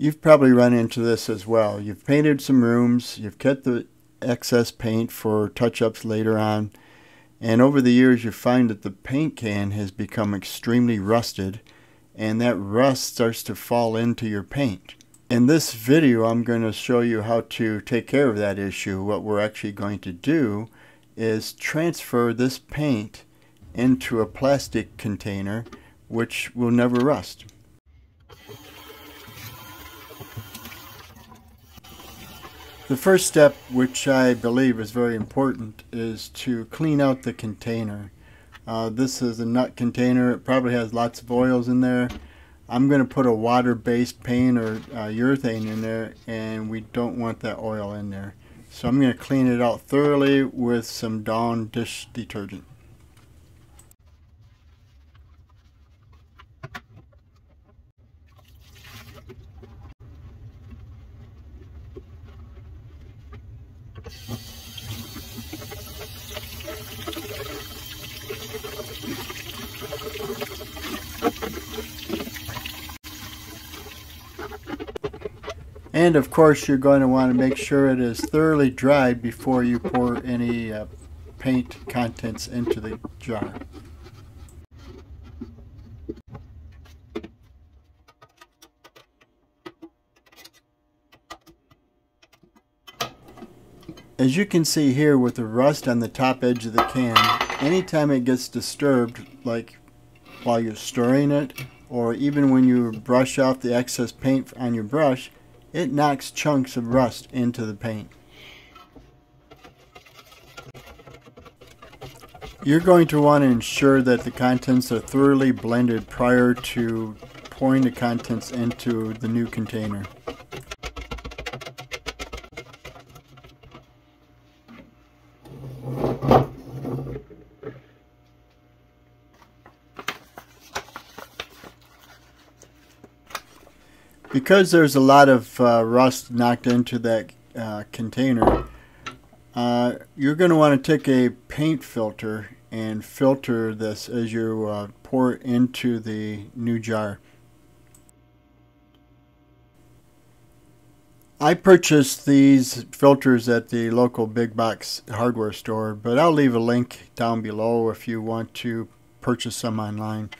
You've probably run into this as well. You've painted some rooms, you've kept the excess paint for touch-ups later on, and over the years you find that the paint can has become extremely rusted, and that rust starts to fall into your paint. In this video I'm going to show you how to take care of that issue. What we're actually going to do is transfer this paint into a plastic container which will never rust. The first step, which I believe is very important, is to clean out the container. This is a nut container. It probably has lots of oils in there. I'm going to put a water-based paint or urethane in there, and we don't want that oil in there. So I'm going to clean it out thoroughly with some Dawn dish detergent. And of course you're going to want to make sure it is thoroughly dry before you pour any paint contents into the jar. As you can see here with the rust on the top edge of the can, anytime it gets disturbed, like while you're stirring it, or even when you brush off the excess paint on your brush, it knocks chunks of rust into the paint. You're going to want to ensure that the contents are thoroughly blended prior to pouring the contents into the new container. Because there's a lot of rust knocked into that container, you're going to want to take a paint filter and filter this as you pour it into the new jar. I purchased these filters at the local big box hardware store, but I'll leave a link down below if you want to purchase some online.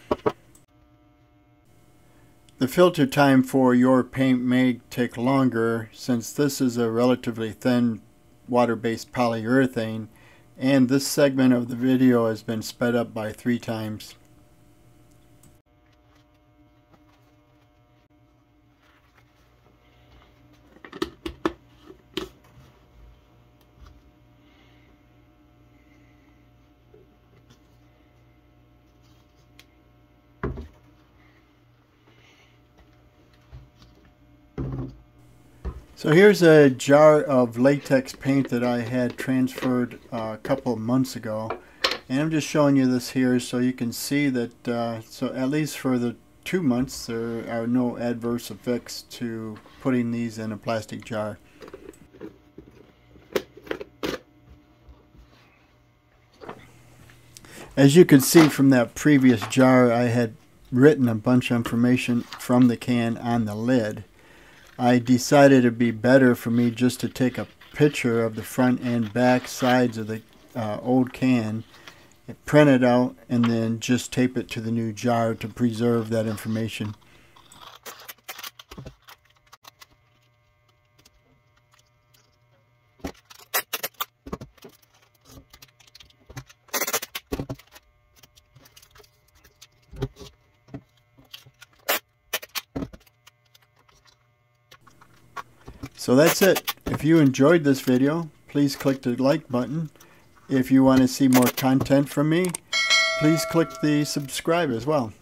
The filter time for your paint may take longer since this is a relatively thin water-based polyurethane, and this segment of the video has been sped up by 3 times. So here's a jar of latex paint that I had transferred a couple of months ago, and I'm just showing you this here so you can see that so at least for the 2 months there are no adverse effects to putting these in a plastic jar. As you can see from that previous jar, I had written a bunch of information from the can on the lid. I decided it'd be better for me just to take a picture of the front and back sides of the old can, print it out, and then just tape it to the new jar to preserve that information. So that's it. If you enjoyed this video, please click the like button. If you want to see more content from me, please click the subscribe as well.